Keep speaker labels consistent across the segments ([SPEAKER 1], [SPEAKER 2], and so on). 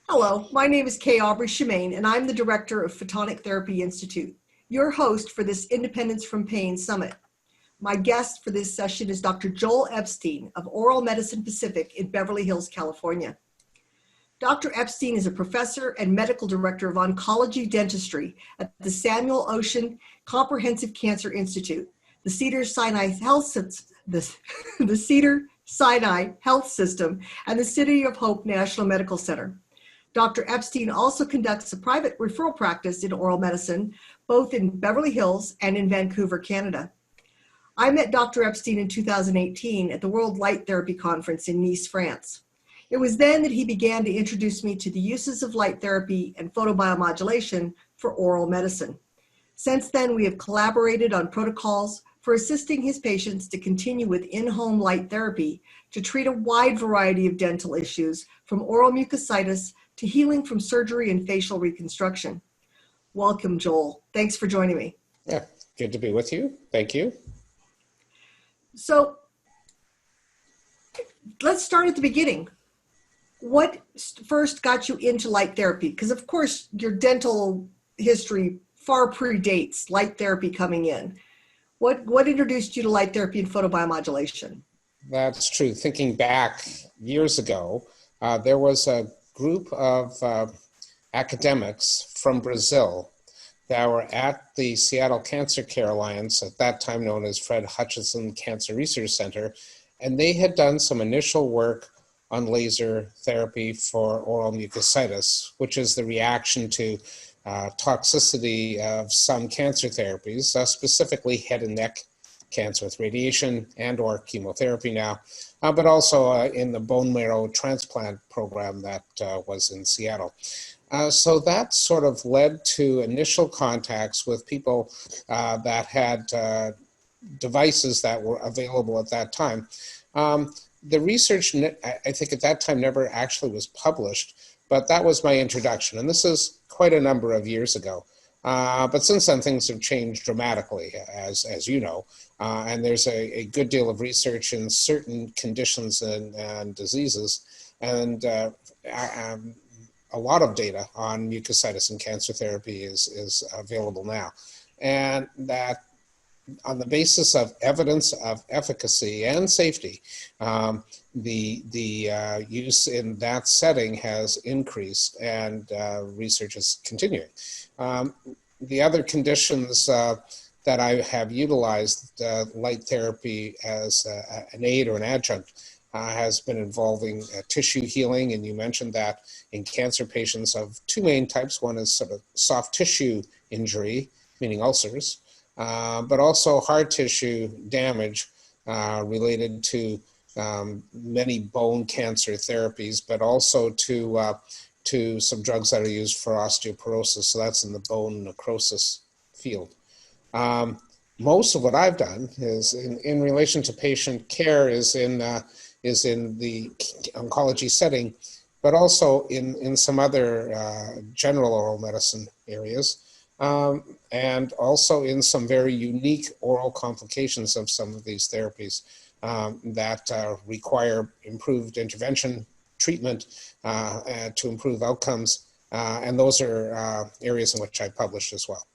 [SPEAKER 1] Hello, my name is Kay Aubrey Shemaine, and I'm the director of Photonic Therapy Institute, your host for this Independence from Pain Summit. My guest for this session is Dr. Joel Epstein of Oral Medicine Pacific in Beverly Hills, California. Dr. Epstein is a professor and medical director of oncology dentistry at the Samuel Ocean Comprehensive Cancer Institute, the Cedars-Sinai Health System, and the City of Hope National Medical Center. Dr. Epstein also conducts a private referral practice in oral medicine, both in Beverly Hills and in Vancouver, Canada. I met Dr. Epstein in 2018 at the World Light Therapy Conference in Nice, France. It was then that he began to introduce me to the uses of light therapy and photobiomodulation for oral medicine. Since then, we have collaborated on protocols for assisting his patients to continue with in-home light therapy to treat a wide variety of dental issues, from oral mucositis to healing from surgery and facial reconstruction. Welcome, Joel. Thanks for joining me.
[SPEAKER 2] Yeah, good to be with you. Thank you.
[SPEAKER 1] So let's start at the beginning. What first got you into light therapy? Because of course your dental history far predates light therapy coming in. What introduced you to light therapy and photobiomodulation?
[SPEAKER 2] That's true. Thinking back years ago, there was a group of academics from Brazil that were at the Seattle Cancer Care Alliance, at that time known as Fred Hutchinson Cancer Research Center, and they had done some initial work on laser therapy for oral mucositis, which is the reaction to toxicity of some cancer therapies, specifically head and neck cancer with radiation and or chemotherapy now, but also in the bone marrow transplant program that was in Seattle. So that sort of led to initial contacts with people that had devices that were available at that time. The research, I think at that time, never actually was published, but that was my introduction. And this is quite a number of years ago. But since then, things have changed dramatically, as you know. And there's a good deal of research in certain conditions and diseases, and a lot of data on mucositis and cancer therapy is available now. And that on the basis of evidence of efficacy and safety, the use in that setting has increased, and research is continuing. The other conditions that I have utilized light therapy as an aid or an adjunct has been involving tissue healing, and you mentioned that in cancer patients of two main types. One is sort of soft tissue injury, meaning ulcers, but also hard tissue damage related to many bone cancer therapies, but also to some drugs that are used for osteoporosis. So that's in the bone necrosis field. Most of what I've done is in relation to patient care is in the oncology setting, but also in some other general oral medicine areas, and also in some very unique oral complications of some of these therapies that require improved intervention treatment to improve outcomes, and those are areas in which I published as well.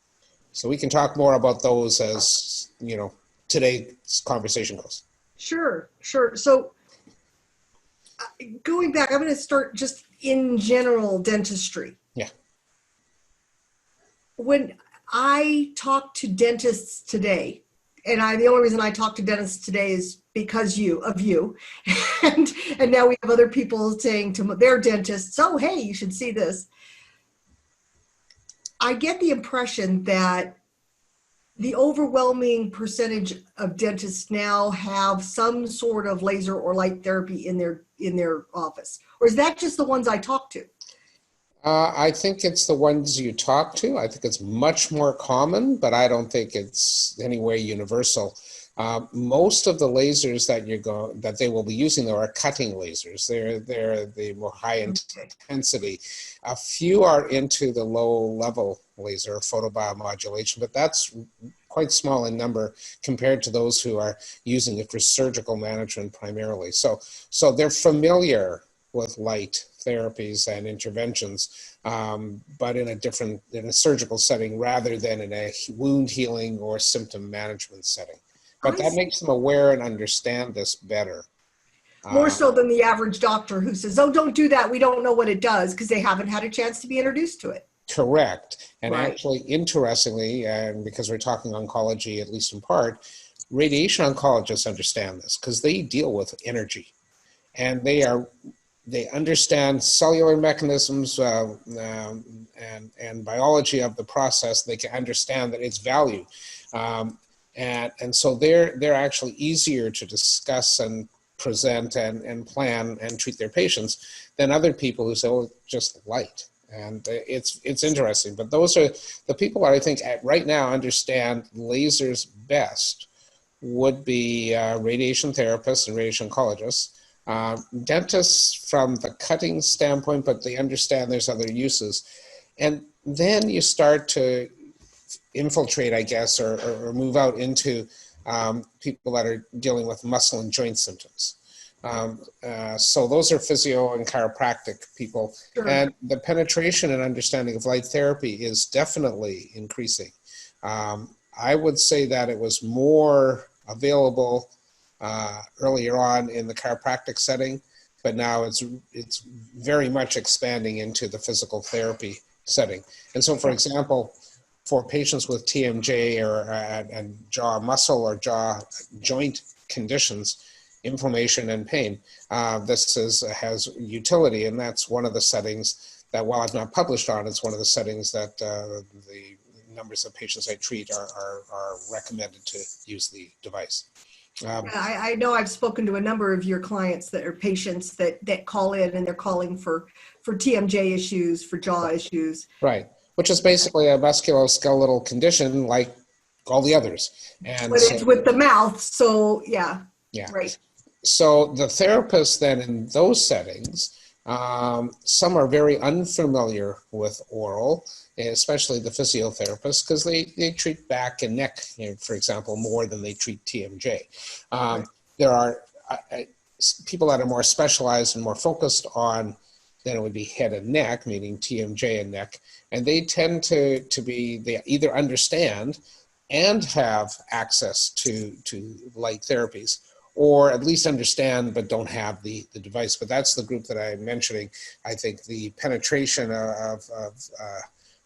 [SPEAKER 2] So we can talk more about those as today's conversation goes.
[SPEAKER 1] Sure. So going back, I'm going to start just in general dentistry.
[SPEAKER 2] Yeah.
[SPEAKER 1] When I talk to dentists today, and the only reason I talk to dentists today is because of you, and now we have other people saying to their dentists, "Oh, hey, you should see this." I get the impression that the overwhelming percentage of dentists now have some sort of laser or light therapy in their office, or is that just the ones I talk to?
[SPEAKER 2] I think it's the ones you talk to. I think it's much more common, but I don't think it's any way universal. Most of the lasers that they will be using though are cutting lasers. They're the more high intensity. A few are into the low level laser photobiomodulation, but that's quite small in number compared to those who are using it for surgical management primarily. So they're familiar with light therapies and interventions, but in a surgical setting rather than in a wound healing or symptom management setting. But that makes them aware and understand this better.
[SPEAKER 1] More so than the average doctor who says, oh, don't do that. We don't know what it does, because they haven't had a chance to be introduced to it.
[SPEAKER 2] Correct. And
[SPEAKER 1] Right.
[SPEAKER 2] actually, interestingly, and because we're talking oncology, at least in part, radiation oncologists understand this because they deal with energy, and they understand cellular mechanisms and biology of the process. They can understand that its value, and so they're actually easier to discuss and present and plan and treat their patients than other people who say, "Oh, just light." And it's interesting. But those are the people that I think right now understand lasers best would be radiation therapists and radiation oncologists. Dentists from the cutting standpoint, but they understand there's other uses. And then you start to infiltrate, I guess, or move out into people that are dealing with muscle and joint symptoms. So those are physio and chiropractic people.
[SPEAKER 1] Sure.
[SPEAKER 2] And the penetration and understanding of light therapy is definitely increasing. I would say that it was more available earlier on in the chiropractic setting, but now it's very much expanding into the physical therapy setting. And so, for example, for patients with TMJ and jaw muscle or jaw joint conditions, inflammation and pain, this has utility, and that's one of the settings that, while I've not published on, it's one of the settings that the numbers of patients I treat are recommended to use the device.
[SPEAKER 1] I know I've spoken to a number of your clients that are patients that call in, and they're calling for TMJ issues, for jaw issues.
[SPEAKER 2] Right, which is basically a musculoskeletal condition like all the others. And
[SPEAKER 1] but it's with the mouth, so yeah. Right.
[SPEAKER 2] So the therapists then in those settings, some are very unfamiliar with oral, especially the physiotherapists, because they treat back and neck, for example, more than they treat TMJ.
[SPEAKER 1] Right.
[SPEAKER 2] There are people that are more specialized and more focused on, then it would be head and neck, meaning TMJ and neck, and they tend to be, they either understand and have access to light therapies, or at least understand but don't have the device. But that's the group that I'm mentioning. I think the penetration of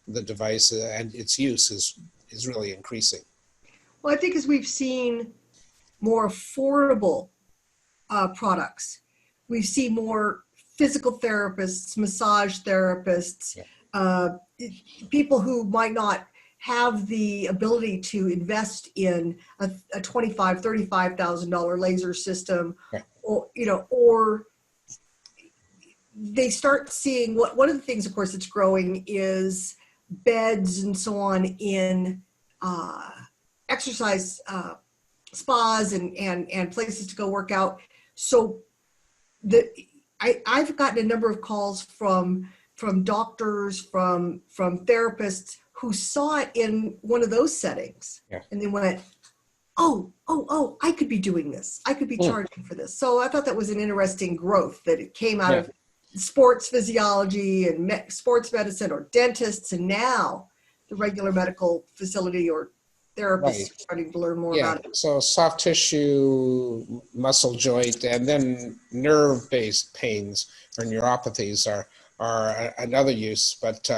[SPEAKER 2] the device and its use is really increasing.
[SPEAKER 1] Well, I think as we've seen more affordable products, we see more physical therapists, massage therapists, people who might not have the ability to invest in a $25,000, $35,000 laser system, or they start seeing one of the things, of course, that's growing is beds and so on in exercise spas and places to go work out. So I've gotten a number of calls from doctors, from therapists who saw it in one of those settings, and they went, oh, I could be doing this. I could be charging for this. So I thought that was an interesting growth, that it came out of sports physiology and sports medicine, or dentists, and now the regular medical facility or therapists are starting to learn more about it.
[SPEAKER 2] So soft tissue, muscle joint, and then nerve-based pains or neuropathies are another use. But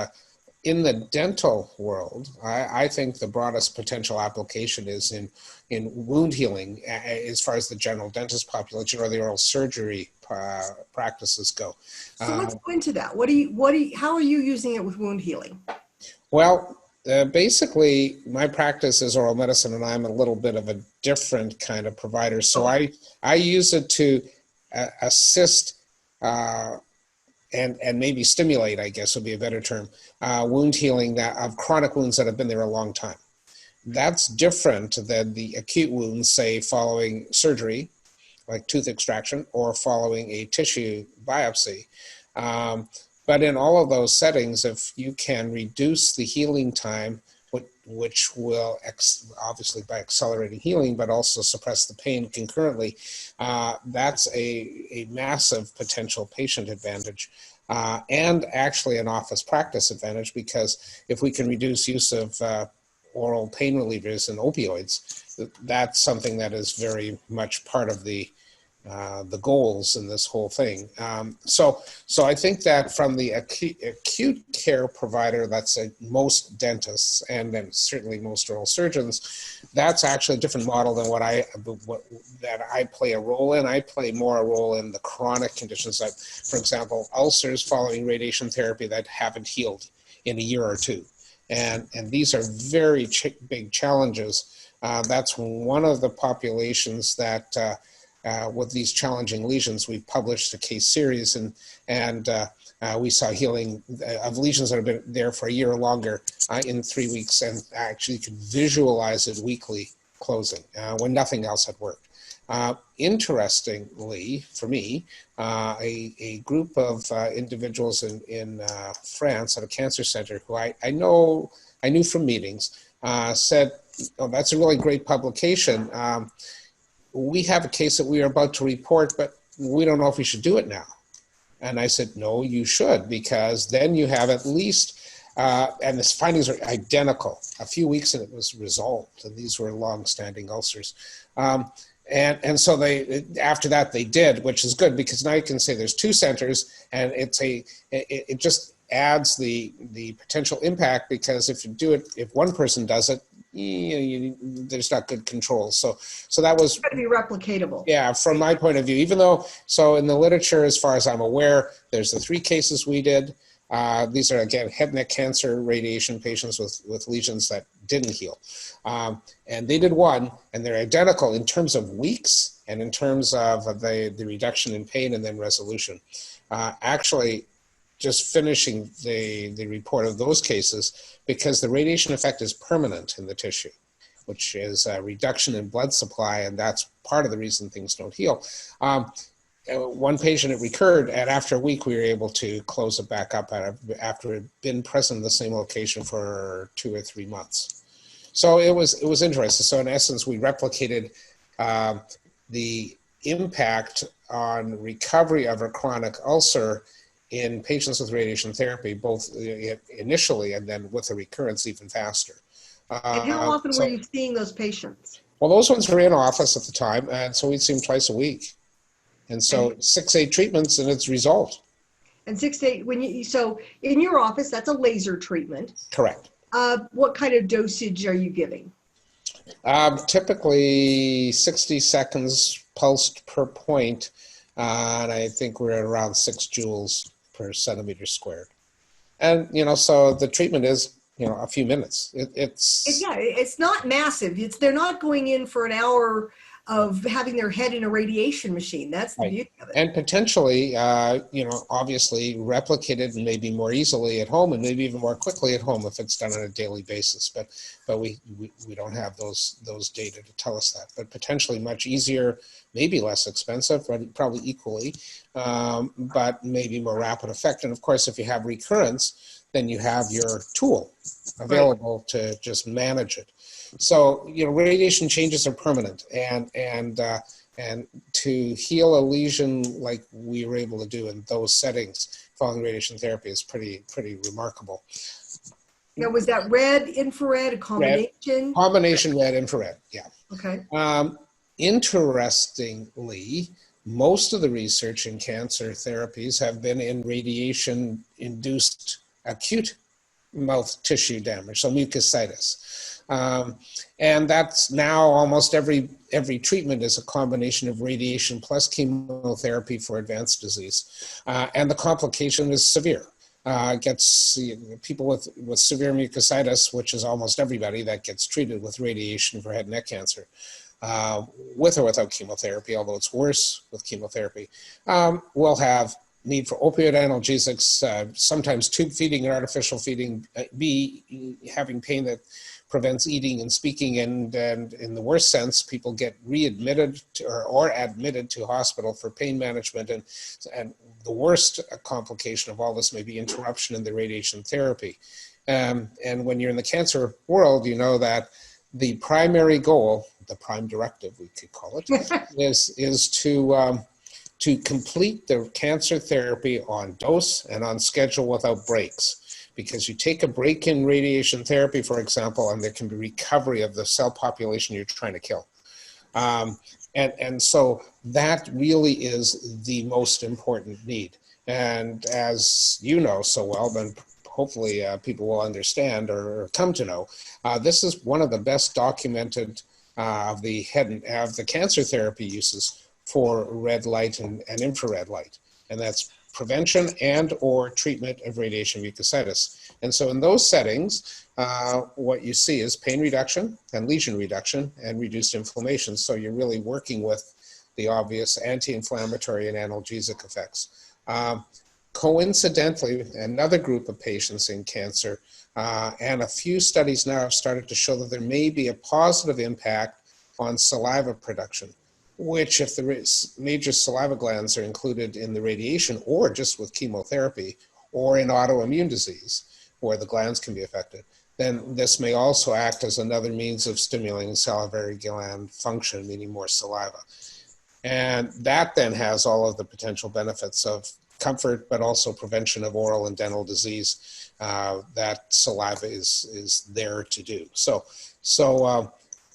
[SPEAKER 2] in the dental world, I think the broadest potential application is in wound healing, as far as the general dentist population or the oral surgery practices go.
[SPEAKER 1] So let's go into that. How are you using it with wound healing?
[SPEAKER 2] Well, basically, my practice is oral medicine, and I'm a little bit of a different kind of provider. So I use it to assist and maybe stimulate, I guess would be a better term, wound healing of chronic wounds that have been there a long time. That's different than the acute wounds, say, following surgery, like tooth extraction, or following a tissue biopsy. But in all of those settings, if you can reduce the healing time, which will obviously by accelerating healing, but also suppress the pain concurrently. That's a massive potential patient advantage. And actually an office practice advantage, because if we can reduce use of oral pain relievers and opioids, that's something that is very much part of the goals in this whole thing. So I think that from the acute care provider, that's most dentists and then certainly most oral surgeons, that's actually a different model than that I play a role in. I play more a role in the chronic conditions, like, for example, ulcers following radiation therapy that haven't healed in a year or two. And these are very big challenges. That's one of the populations that with these challenging lesions, we've published a case series, and we saw healing of lesions that have been there for a year or longer in 3 weeks, and actually could visualize it weekly closing when nothing else had worked. Interestingly, for me, a group of individuals in France at a cancer center who I knew from meetings said, "Oh, that's a really great publication. We have a case that we are about to report, but we don't know if we should do it now." And I said, "No, you should, because then you have at least," and the findings are identical. A few weeks and it was resolved, and these were long-standing ulcers. And so after that they did, which is good, because now you can say there's two centers, and it just adds the potential impact, because if one person does it, there's not good control. So that was
[SPEAKER 1] It's going to be replicatable.
[SPEAKER 2] Yeah, from my point of view, even though, so in the literature, as far as I'm aware, there's the 3 cases we did. These are, again, head and neck cancer radiation patients with lesions that didn't heal. And they did 1, and they're identical in terms of weeks and in terms of the reduction in pain and then resolution. Actually, just finishing the report of those cases, because the radiation effect is permanent in the tissue, which is a reduction in blood supply, and that's part of the reason things don't heal. One patient, it recurred, and after a week we were able to close it back up after it had been present in the same location for 2 or 3 months. So it was interesting. So in essence, we replicated the impact on recovery of a chronic ulcer in patients with radiation therapy, both initially and then with a recurrence even faster.
[SPEAKER 1] And how often were you seeing those patients?
[SPEAKER 2] Well, those ones were in office at the time, and so we'd see them twice a week. And so 6-8 treatments, and it's resolved.
[SPEAKER 1] And 6-8, so in your office, that's a laser treatment.
[SPEAKER 2] Correct.
[SPEAKER 1] What kind of dosage are you giving?
[SPEAKER 2] Typically 60 seconds pulsed per point, and I think we're at around 6 joules per centimeter squared. And, so the treatment is, a few minutes.
[SPEAKER 1] It's not massive. They're not going in for an hour of having their head in a radiation machine. That's the beauty of it.
[SPEAKER 2] And potentially, obviously replicated and maybe more easily at home, and maybe even more quickly at home if it's done on a daily basis. But we don't have those data to tell us that. But potentially much easier, maybe less expensive, probably equally, but maybe more rapid effect. And of course, if you have recurrence, then you have your tool available to just manage it. So, radiation changes are permanent, and to heal a lesion like we were able to do in those settings following radiation therapy is pretty remarkable.
[SPEAKER 1] Now, was that red, infrared, a combination?
[SPEAKER 2] Combination red, infrared, yeah.
[SPEAKER 1] Okay.
[SPEAKER 2] Interestingly, most of the research in cancer therapies have been in radiation-induced acute mouth tissue damage, so mucositis. And that's now almost every treatment is a combination of radiation plus chemotherapy for advanced disease. And the complication is severe. Gets people with severe mucositis, which is almost everybody that gets treated with radiation for head and neck cancer, with or without chemotherapy, although it's worse with chemotherapy, will have need for opioid analgesics, sometimes tube feeding and artificial feeding, having pain that prevents eating and speaking, and in the worst sense, people get readmitted or admitted to hospital for pain management, and the worst complication of all this may be interruption in the radiation therapy. And when you're in the cancer world, you know that the primary goal, the prime directive, we could call it, is to complete the cancer therapy on dose and on schedule without breaks. Because you take a break in radiation therapy, for example, and there can be recovery of the cell population you're trying to kill. And so that really is the most important need. And as you know so well, then hopefully people will understand or come to know, this is one of the best documented of the cancer therapy uses for red light and infrared light. And that's prevention and or treatment of radiation mucositis. And so in those settings, what you see is pain reduction and lesion reduction and reduced inflammation. So you're really working with the obvious anti-inflammatory and analgesic effects. Coincidentally, another group of patients in cancer, and a few studies now have started to show that there may be a positive impact on saliva production, which if the major saliva glands are included in the radiation or just with chemotherapy or in autoimmune disease where the glands can be affected, then this may also act as another means of stimulating salivary gland function, meaning more saliva. And that then has all of the potential benefits of comfort, but also prevention of oral and dental disease that saliva is there to do. So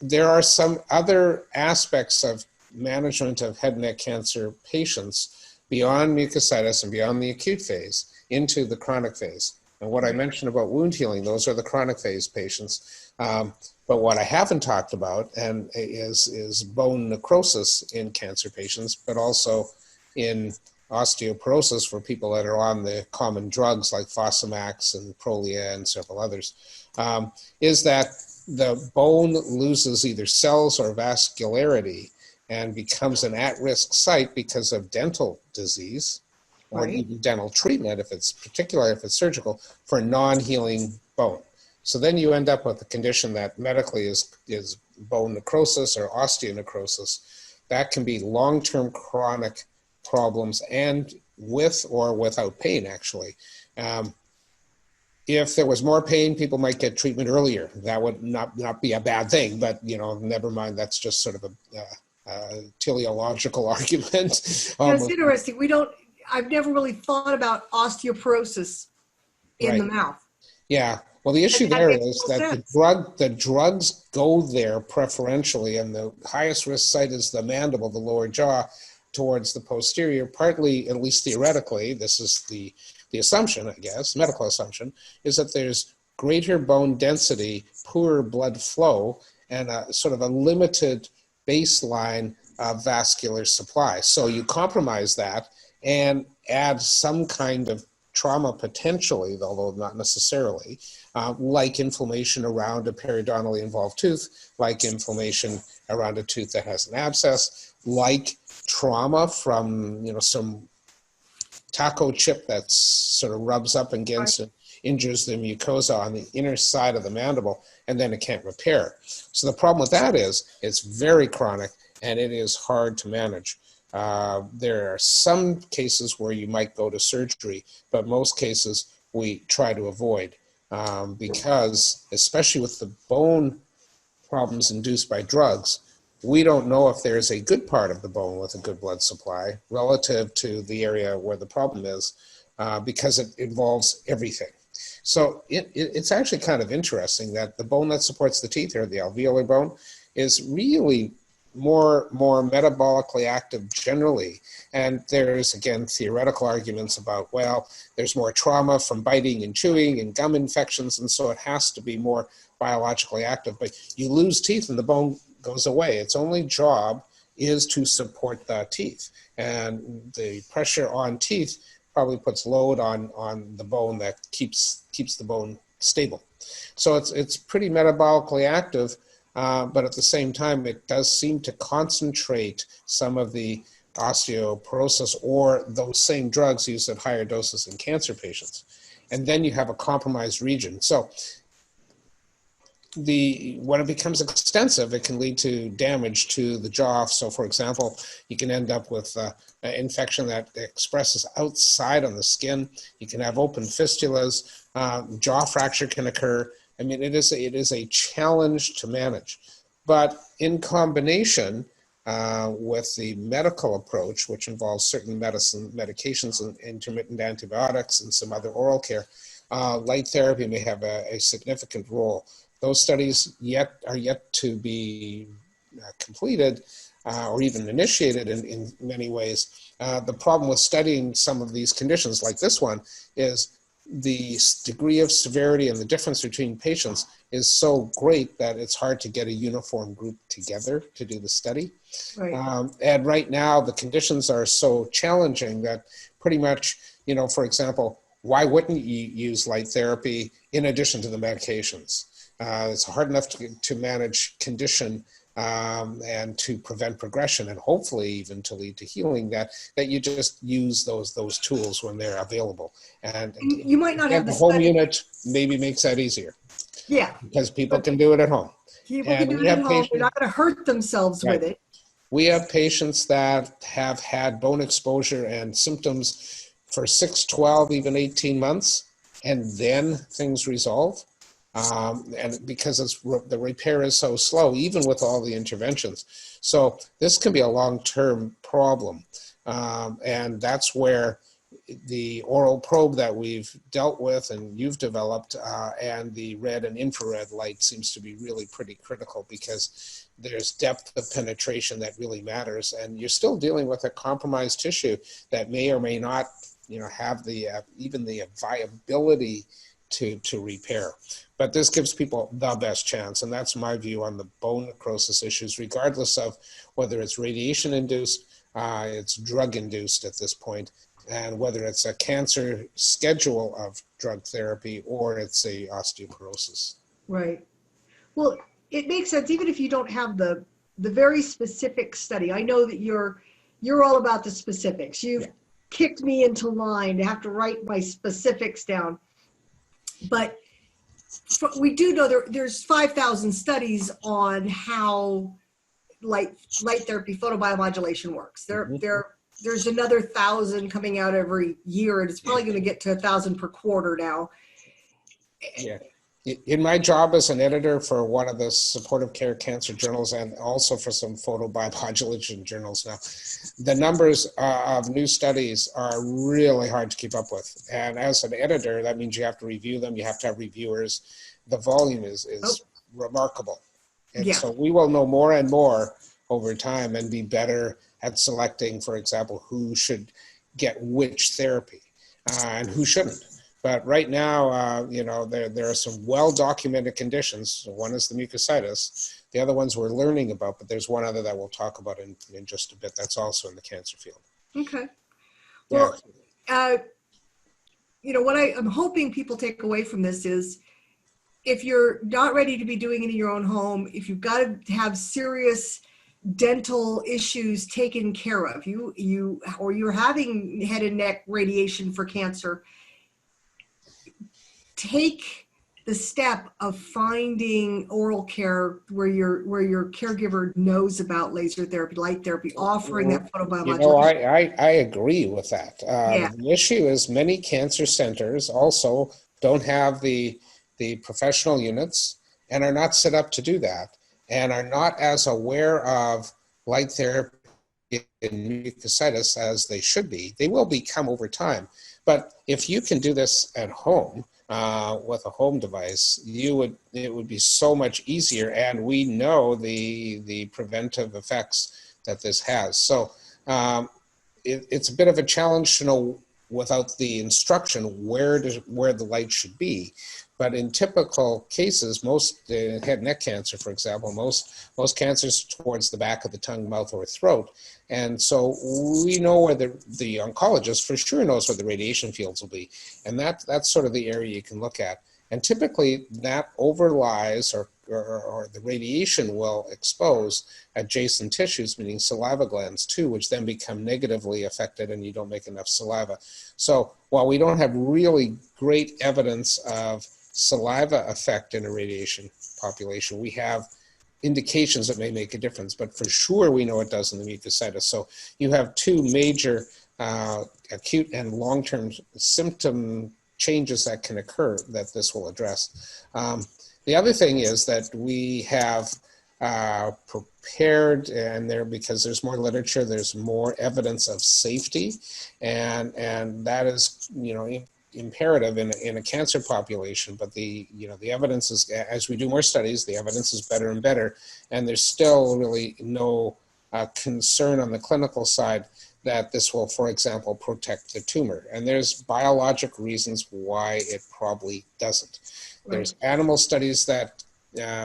[SPEAKER 2] there are some other aspects of management of head and neck cancer patients beyond mucositis and beyond the acute phase into the chronic phase. And what I mentioned about wound healing, those are the chronic phase patients. But what I haven't talked about is bone necrosis in cancer patients, but also in osteoporosis for people that are on the common drugs like Fosamax and Prolia and several others, is that the bone loses either cells or vascularity and becomes an at-risk site because of dental disease or even dental treatment, particularly if it's surgical, for non-healing bone. So then you end up with a condition that medically is bone necrosis or osteonecrosis. That can be long-term chronic problems and with or without pain, actually. If there was more pain, people might get treatment earlier. That would not be a bad thing, but never mind, that's just sort of a teleological argument.
[SPEAKER 1] That's interesting. I've never really thought about osteoporosis in the mouth.
[SPEAKER 2] Yeah. Well, the issue there is that the drugs go there preferentially, and the highest risk site is the mandible, the lower jaw, towards the posterior, partly, at least theoretically, this is the assumption, I guess, medical assumption, is that there's greater bone density, poorer blood flow, and a sort of a limited baseline vascular supply. So you compromise that and add some kind of trauma potentially, although not necessarily, like inflammation around a periodontally involved tooth, like inflammation around a tooth that has an abscess, like trauma from some taco chip that sort of rubs up against and injures the mucosa on the inner side of the mandible, and then it can't repair. So the problem with that is it's very chronic and it is hard to manage. There are some cases where you might go to surgery, but most cases we try to avoid because, especially with the bone problems induced by drugs, we don't know if there's a good part of the bone with a good blood supply relative to the area where the problem is because it involves everything. So it's actually kind of interesting that the bone that supports the teeth, or the alveolar bone, is really more metabolically active generally. And there's, again, theoretical arguments about, well, there's more trauma from biting and chewing and gum infections, and so it has to be more biologically active. But you lose teeth and the bone goes away. Its only job is to support the teeth. And the pressure on teeth probably puts load on the bone that keeps the bone stable. So it's pretty metabolically active, but at the same time, it does seem to concentrate some of the osteoporosis or those same drugs used at higher doses in cancer patients. And then you have a compromised region. So when it becomes extensive, it can lead to damage to the jaw. So, for example, you can end up with an infection that expresses outside on the skin. You can have open fistulas. Jaw fracture can occur. I mean, it is a challenge to manage. But in combination with the medical approach, which involves certain medications and intermittent antibiotics and some other oral care, light therapy may have a significant role. Those studies are yet to be completed or even initiated in many ways. The problem with studying some of these conditions like this one is the degree of severity and the difference between patients is so great that it's hard to get a uniform group together to do the study.
[SPEAKER 1] Right.
[SPEAKER 2] And right now the conditions are so challenging that pretty much, for example, why wouldn't you use light therapy in addition to the medications? It's hard enough to manage condition and to prevent progression, and hopefully even to lead to healing, that you just use those tools when they're available. And
[SPEAKER 1] you might not have the
[SPEAKER 2] home
[SPEAKER 1] study.
[SPEAKER 2] unit maybe makes that easier.
[SPEAKER 1] Yeah.
[SPEAKER 2] Because people can do it at home.
[SPEAKER 1] People can do it at home. They're not going to hurt themselves with it.
[SPEAKER 2] We have patients that have had bone exposure and symptoms for 6, 12, even 18 months, and then things resolve. And because the repair is so slow, even with all the interventions. So this can be a long-term problem. And that's where the oral probe that we've dealt with and you've developed and the red and infrared light seems to be really pretty critical, because there's depth of penetration that really matters. And you're still dealing with a compromised tissue that may or may not, have the even the viability to repair. But this gives people the best chance, and that's my view on the bone necrosis issues, regardless of whether it's radiation-induced, it's drug-induced at this point, and whether it's a cancer schedule of drug therapy or it's a osteoporosis.
[SPEAKER 1] Right. Well, it makes sense, even if you don't have the very specific study. I know that you're all about the specifics. You've kicked me into line to have to write my specifics down. But we do know there's 5,000 studies on how light therapy, photobiomodulation works. There's another 1,000 coming out every year, and it's probably going to get to 1,000 per quarter now.
[SPEAKER 2] Yeah. In my job as an editor for one of the supportive care cancer journals, and also for some photobiomodulation journals now, the numbers of new studies are really hard to keep up with. And as an editor, that means you have to review them. You have to have reviewers. The volume is remarkable. And so we will know more and more over time and be better at selecting, for example, who should get which therapy and who shouldn't. But right now, there are some well-documented conditions. One is the mucositis. The other ones we're learning about, but there's one other that we'll talk about in just a bit that's also in the cancer field.
[SPEAKER 1] Okay. Well, what I'm hoping people take away from this is, if you're not ready to be doing it in your own home, if you've got to have serious dental issues taken care of, or you're having head and neck radiation for cancer, take the step of finding oral care where your caregiver knows about laser therapy, light therapy, offering that photobiomodulation.
[SPEAKER 2] I agree with that. The issue is many cancer centers also don't have the professional units and are not set up to do that, and are not as aware of light therapy and mucositis as they should be. They will become over time. But if you can do this at home, with a home device, it would be so much easier, and we know the preventive effects that this has. So it's a bit of a challenge to know without the instruction where the light should be. But in typical cases, most head and neck cancer, for example, most cancers towards the back of the tongue, mouth, or throat. And so we know where the oncologist for sure knows where the radiation fields will be. And that's sort of the area you can look at. And typically that overlies or the radiation will expose adjacent tissues, meaning saliva glands too, which then become negatively affected and you don't make enough saliva. So while we don't have really great evidence of saliva effect in a radiation population, we have indications that may make a difference, but for sure we know it does in the mucositis. So you have two major acute and long-term symptom changes that can occur that this will address. The other thing is that we have prepared, and because there's more literature, there's more evidence of safety, and that is, imperative in a cancer population. But the evidence is, as we do more studies, the evidence is better and better, and there's still really no concern on the clinical side that this will, for example, protect the tumor. And there's biologic reasons why it probably doesn't. Right. There's animal studies that,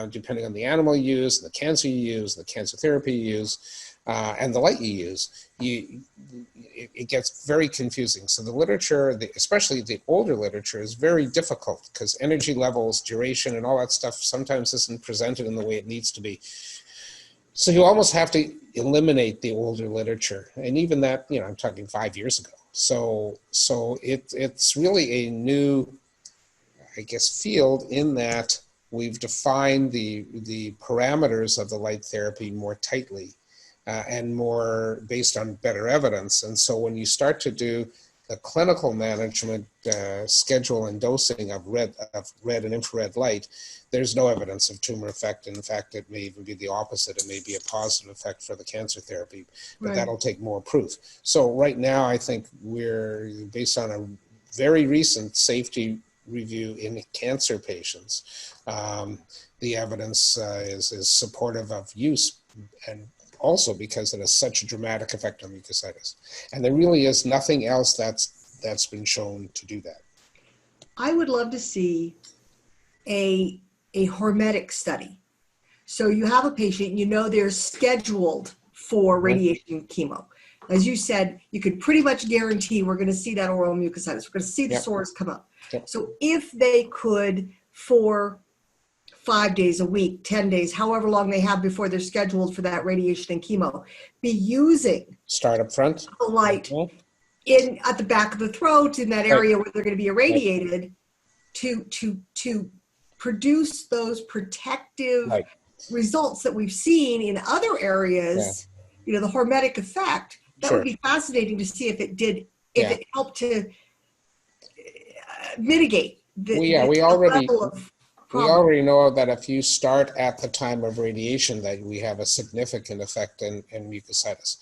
[SPEAKER 2] depending on the animal you use, the cancer you use, the cancer therapy you use, and the light you use, it gets very confusing. So the literature, especially the older literature, is very difficult because energy levels, duration, and all that stuff sometimes isn't presented in the way it needs to be. So you almost have to eliminate the older literature. And even that, I'm talking 5 years ago. So it's really a new, I guess, field in that we've defined the parameters of the light therapy more tightly and more based on better evidence. And so when you start to do the clinical management schedule and dosing of red and infrared light, there's no evidence of tumor effect. In fact, it may even be the opposite. It may be a positive effect for the cancer therapy, but that'll take more proof. So right now, I think we're based on a very recent safety review in cancer patients. The evidence is supportive of use, and also because it has such a dramatic effect on mucositis. And there really is nothing else that's been shown to do that.
[SPEAKER 1] I would love to see a hormetic study. So you have a patient, they're scheduled for radiation chemo. As you said, you could pretty much guarantee we're going to see that oral mucositis. We're going to see the sores come up. So if they could, for 5 days a week, 10 days, however long they have before they're scheduled for that radiation and chemo, be using
[SPEAKER 2] start up front
[SPEAKER 1] the light at the back of the throat, in that area where they're going to be irradiated, to produce those protective results that we've seen in other areas, the hormetic effect. That would be fascinating to see if it did, if it helped to mitigate the level of problem.
[SPEAKER 2] We already know that if you start at the time of radiation, that we have a significant effect in mucositis.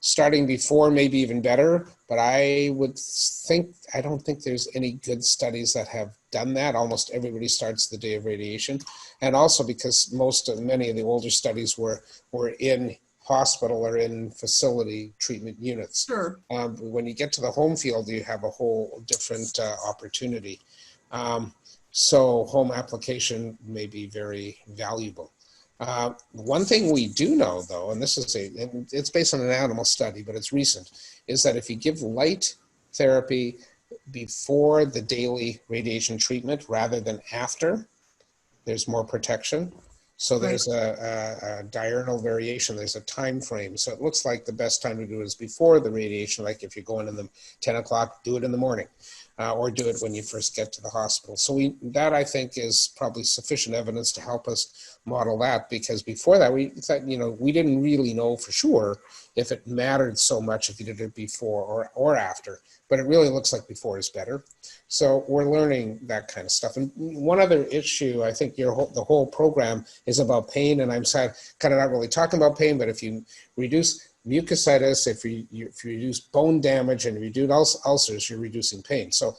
[SPEAKER 2] Starting before may be even better, but I don't think there's any good studies that have done that. Almost everybody starts the day of radiation. And also because many of the older studies were in hospital or in facility treatment units.
[SPEAKER 1] Sure.
[SPEAKER 2] When you get to the home field, you have a whole different opportunity. So home application may be very valuable. One thing we do know, though, and it's based on an animal study, but it's recent, is that if you give light therapy before the daily radiation treatment rather than after, there's more protection. So there's a diurnal variation. There's a time frame. So it looks like the best time to do it is before the radiation. Like if you're going in the 10 o'clock, do it in the morning, or do it when you first get to the hospital. So that I think is probably sufficient evidence to help us model that, because before that we thought, we didn't really know for sure if it mattered so much if you did it before or after. But it really looks like before is better. So we're learning that kind of stuff. And one other issue, I think the whole program is about pain, and I'm kind of not really talking about pain, but if you reduce mucositis, if you reduce bone damage and reduce ulcers, you're reducing pain. So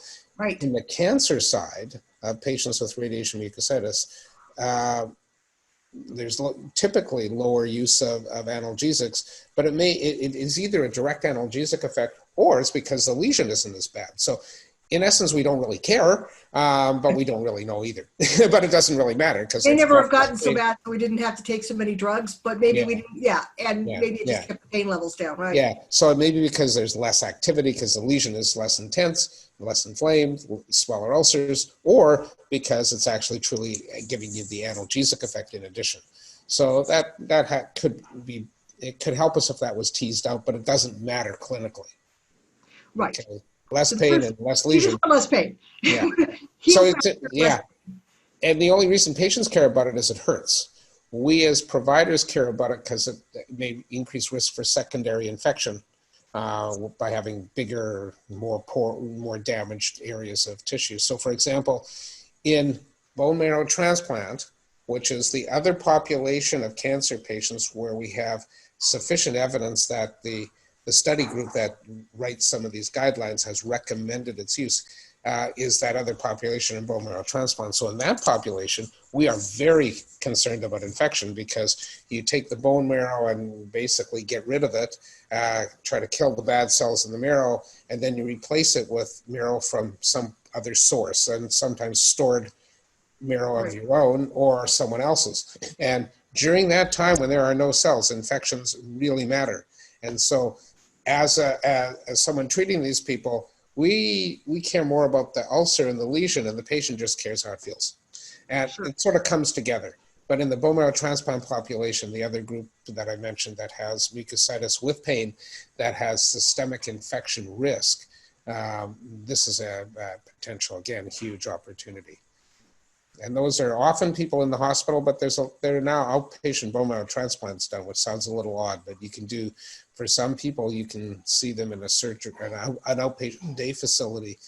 [SPEAKER 2] in the cancer side of patients with radiation mucositis, there's typically lower use of analgesics, but it is either a direct analgesic effect or it's because the lesion isn't as bad. So in essence, we don't really care, but we don't really know either. But it doesn't really matter because
[SPEAKER 1] they never have gotten so bad that we didn't have to take so many drugs, but maybe we didn't, maybe it just kept the pain levels down, right? Yeah,
[SPEAKER 2] so it may be because there's less activity because the lesion is less intense, less inflamed, smaller ulcers, or because it's actually truly giving you the analgesic effect in addition. So that could help us if that was teased out, but it doesn't matter clinically.
[SPEAKER 1] Right.
[SPEAKER 2] Okay. less
[SPEAKER 1] So the
[SPEAKER 2] pain
[SPEAKER 1] first,
[SPEAKER 2] and less
[SPEAKER 1] you just
[SPEAKER 2] lesion.
[SPEAKER 1] want less pain.
[SPEAKER 2] Yeah.
[SPEAKER 1] Heal
[SPEAKER 2] So
[SPEAKER 1] faster,
[SPEAKER 2] yeah. And the only reason patients care about it is it hurts. We as providers care about it because it may increase risk for secondary infection by having bigger, more damaged areas of tissue. So for example, in bone marrow transplant, which is the other population of cancer patients where we have sufficient evidence that the study group that writes some of these guidelines has recommended its use, is that other population in bone marrow transplant. So in that population, we are very concerned about infection because you take the bone marrow and basically get rid of it, try to kill the bad cells in the marrow, and then you replace it with marrow from some other source, and sometimes stored marrow of your own or someone else's. And during that time when there are no cells, infections really matter. And so as someone treating these people, we care more about the ulcer and the lesion, and the patient just cares how it feels. And it sort of comes together. But in the bone marrow transplant population, the other group that I mentioned that has mucositis with pain, that has systemic infection risk, this is a potential, again, huge opportunity. And those are often people in the hospital, but there are now outpatient bone marrow transplants done, which sounds a little odd, but you can do, for some people, you can see them in a surgery, an outpatient day facility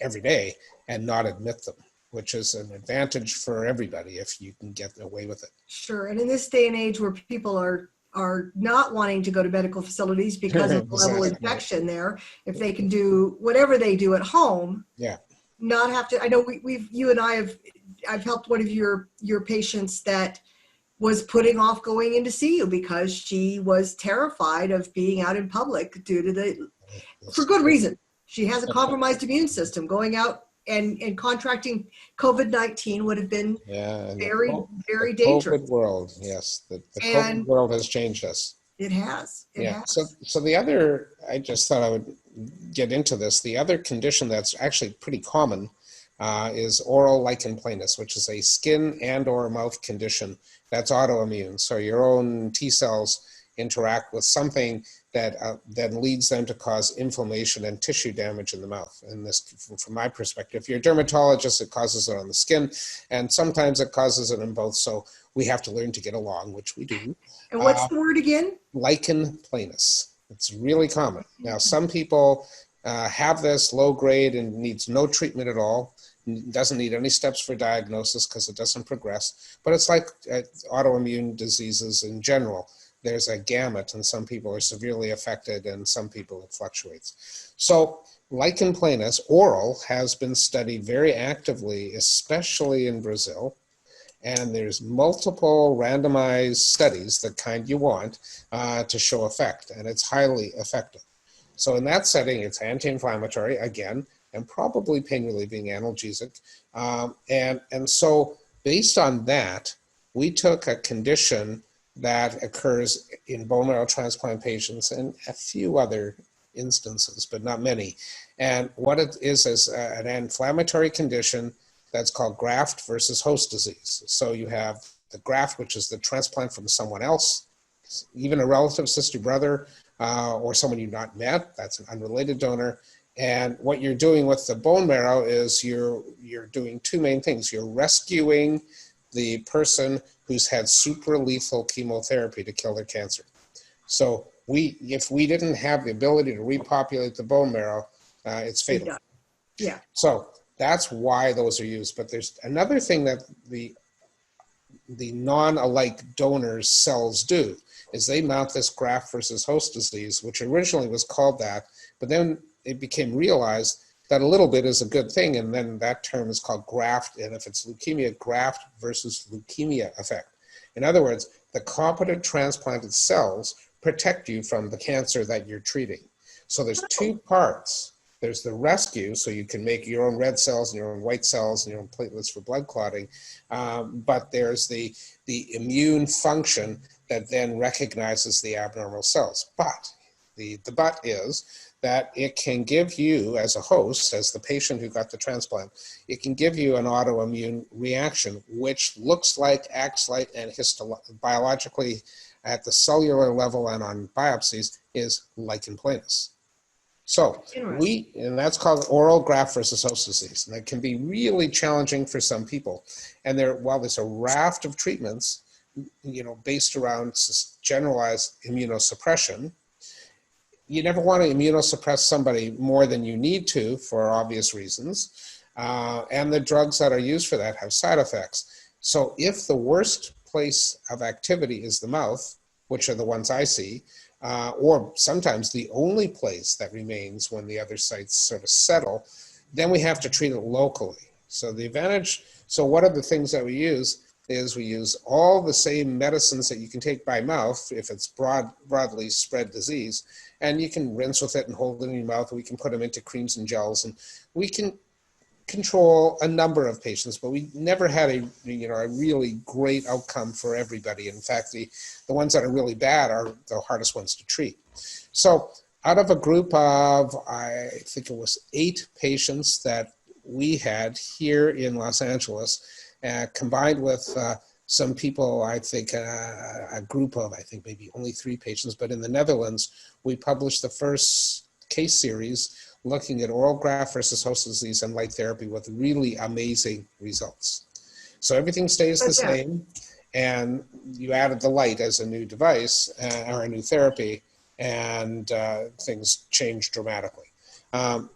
[SPEAKER 2] every day and not admit them, which is an advantage for everybody if you can get away with it.
[SPEAKER 1] Sure. And in this day and age where people are not wanting to go to medical facilities because of the level of infection there, if they can do whatever they do at home,
[SPEAKER 2] yeah,
[SPEAKER 1] not have to. I know you and I I've helped one of your patients that was putting off going in to see you because she was terrified of being out in public due to for good reason. She has a compromised immune system. Going out and contracting COVID-19 would have been very, very dangerous.
[SPEAKER 2] COVID world, yes. The
[SPEAKER 1] And
[SPEAKER 2] COVID world has changed us.
[SPEAKER 1] It has. It has.
[SPEAKER 2] So the other, I just thought I would get into this. The other condition that's actually pretty common is oral lichen planus, which is a skin and or mouth condition that's autoimmune. So your own T cells interact with something that then leads them to cause inflammation and tissue damage in the mouth. And this, from my perspective, if you're a dermatologist, it causes it on the skin, and sometimes it causes it in both. So we have to learn to get along, which we do.
[SPEAKER 1] And what's the word again?
[SPEAKER 2] Lichen planus. It's really common. Now, some people have this low grade and needs no treatment at all. Doesn't need any steps for diagnosis because it doesn't progress. But it's like autoimmune diseases in general. There's a gamut, and some people are severely affected, and some people it fluctuates. So lichen planus, oral, has been studied very actively, especially in Brazil. And there's multiple randomized studies, the kind you want, to show effect, and it's highly effective. So in that setting, it's anti-inflammatory, again, and probably pain relieving, analgesic. And so based on that, we took a condition that occurs in bone marrow transplant patients and a few other instances, but not many. And what it is an inflammatory condition that's called graft versus host disease. So you have the graft, which is the transplant from someone else, even a relative, sister, brother, or someone you've not met, that's an unrelated donor. And what you're doing with the bone marrow is you're doing two main things. You're rescuing the person who's had super lethal chemotherapy to kill their cancer. So if we didn't have the ability to repopulate the bone marrow, it's fatal.
[SPEAKER 1] Yeah.
[SPEAKER 2] So that's why those are used. But there's another thing that the non-alike donors cells do is they mount this graft versus host disease, which originally was called that, but then it became realized that a little bit is a good thing, and then that term is called graft, and if it's leukemia, graft versus leukemia effect. In other words, the competent transplanted cells protect you from the cancer that you're treating. So there's two parts. There's the rescue, so you can make your own red cells and your own white cells and your own platelets for blood clotting. But there's the immune function that then recognizes the abnormal cells. But the but is that it can give you, as a host, as the patient who got the transplant, it can give you an autoimmune reaction, which looks like, acts like, and biologically at the cellular level and on biopsies is lichen planus. So
[SPEAKER 1] Interesting.
[SPEAKER 2] and that's called oral graft versus host disease. And that can be really challenging for some people. And while there's a raft of treatments, based around generalized immunosuppression, you never want to immunosuppress somebody more than you need to for obvious reasons. And the drugs that are used for that have side effects. So if the worst place of activity is the mouth, which are the ones I see, or sometimes the only place that remains when the other sites sort of settle, then we have to treat it locally. So one of the things that we use is we use all the same medicines that you can take by mouth if it's broadly spread disease, and you can rinse with it and hold it in your mouth, and we can put them into creams and gels, and we can control a number of patients, but we never had a really great outcome for everybody. In fact, the ones that are really bad are the hardest ones to treat. So out of a group of, I think it was 8 patients that we had here in Los Angeles, combined with some people, I think a group of, I think maybe only 3 patients, but in the Netherlands, we published the first case series looking at oral graft versus host disease and light therapy with really amazing results. So everything stays the same, and you added the light as a new device or a new therapy, and things changed dramatically.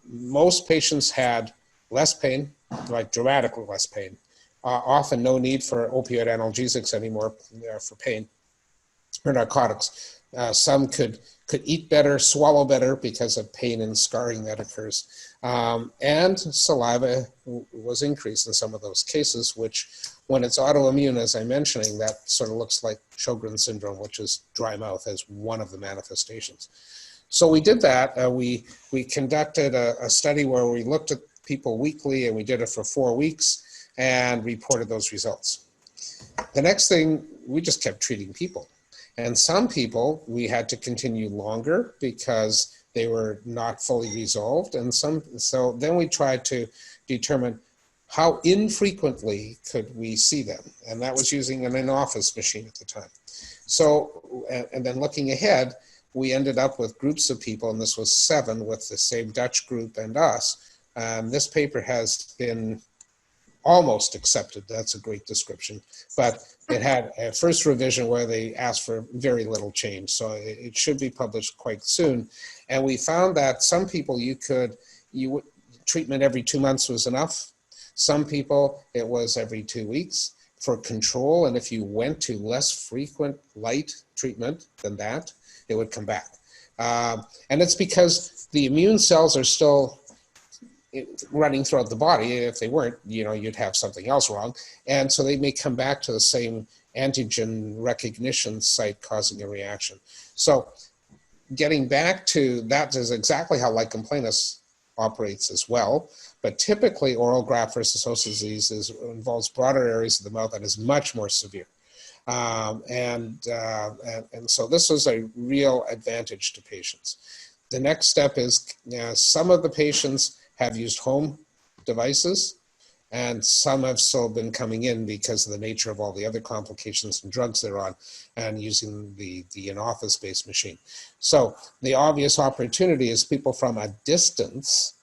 [SPEAKER 2] Most patients had less pain, like dramatically less pain. Often no need for opioid analgesics anymore for pain or narcotics. Some could eat better, swallow better because of pain and scarring that occurs. And saliva was increased in some of those cases, which when it's autoimmune, as I'm mentioning, that sort of looks like Sjogren's syndrome, which is dry mouth as one of the manifestations. So we did that. We conducted a study where we looked at people weekly, and we did it for 4 weeks and reported those results. The next thing, we just kept treating people. And some people we had to continue longer because they were not fully resolved. And so then we tried to determine how infrequently could we see them. And that was using an in-office machine at the time. So, and then looking ahead, we ended up with groups of people, and this was 7 with the same Dutch group and us. This paper has been almost accepted. That's a great description. But it had a first revision where they asked for very little change. So it should be published quite soon. And we found that some people treatment every 2 months was enough. Some people, it was every 2 weeks for control. And if you went to less frequent light treatment than that, it would come back. And it's because the immune cells are still running throughout the body. If they weren't, you'd have something else wrong. And so they may come back to the same antigen recognition site causing a reaction. So getting back to that is exactly how lichen planus operates as well. But typically oral graft versus host disease involves broader areas of the mouth and is much more severe. And so this is a real advantage to patients. The next step is some of the patients have used home devices, and some have still been coming in because of the nature of all the other complications and drugs they're on, and using the in-office based machine. So the obvious opportunity is people from a distance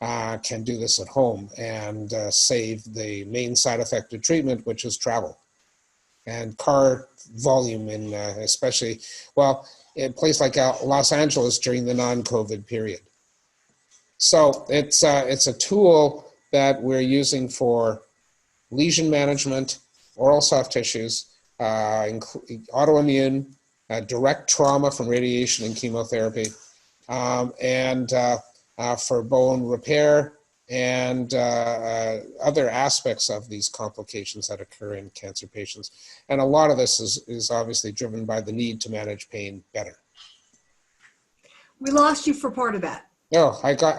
[SPEAKER 2] can do this at home and save the main side effect of treatment, which is travel and car volume, in especially, in a place like Los Angeles during the non-COVID period. So it's a tool that we're using for lesion management, oral soft tissues, autoimmune, direct trauma from radiation and chemotherapy, and for bone repair and other aspects of these complications that occur in cancer patients. And a lot of this is obviously driven by the need to manage pain better.
[SPEAKER 1] We lost you for part of that.
[SPEAKER 2] No, I thought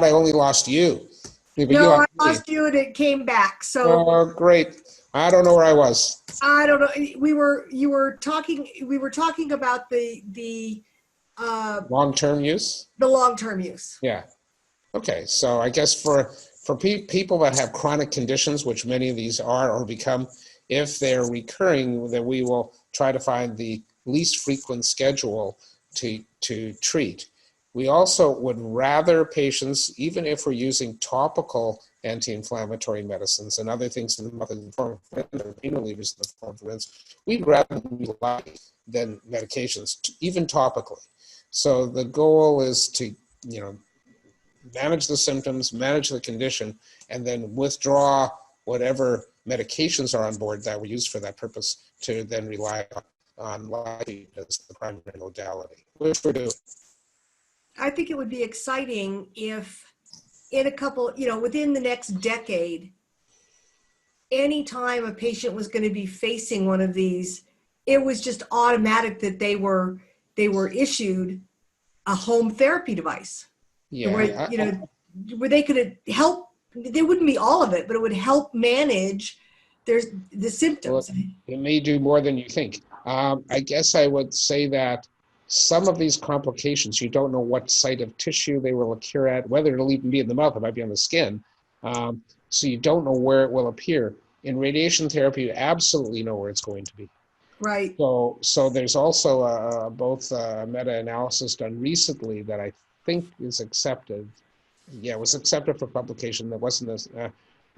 [SPEAKER 2] I only lost you. But
[SPEAKER 1] no, I lost you and it came back. So
[SPEAKER 2] oh, great. I don't know where I was.
[SPEAKER 1] I don't know. We were talking about the
[SPEAKER 2] long-term use.
[SPEAKER 1] The long-term use.
[SPEAKER 2] Yeah. Okay. So I guess for people that have chronic conditions, which many of these are or become, if they're recurring, then we will try to find the least frequent schedule to treat. We also would rather patients, even if we're using topical anti-inflammatory medicines and other things in the mouth in the form of pain relievers in the form of rinse, we'd rather use light than medications, even topically. So the goal is to, manage the symptoms, manage the condition, and then withdraw whatever medications are on board that were used for that purpose to then rely on light as the primary modality, which we're doing.
[SPEAKER 1] I think it would be exciting if in a couple, within the next decade, anytime a patient was going to be facing one of these, it was just automatic that they were issued a home therapy device.
[SPEAKER 2] Yeah,
[SPEAKER 1] Where they could help. They wouldn't be all of it, but it would help manage the symptoms.
[SPEAKER 2] Well, it may do more than you think. I guess I would say that some of these complications, you don't know what site of tissue they will occur at, whether it'll even be in the mouth, it might be on the skin. So you don't know where it will appear. In radiation therapy, you absolutely know where it's going to be.
[SPEAKER 1] Right.
[SPEAKER 2] So there's also both a meta-analysis done recently that I think is accepted. Yeah, it was accepted for publication. That wasn't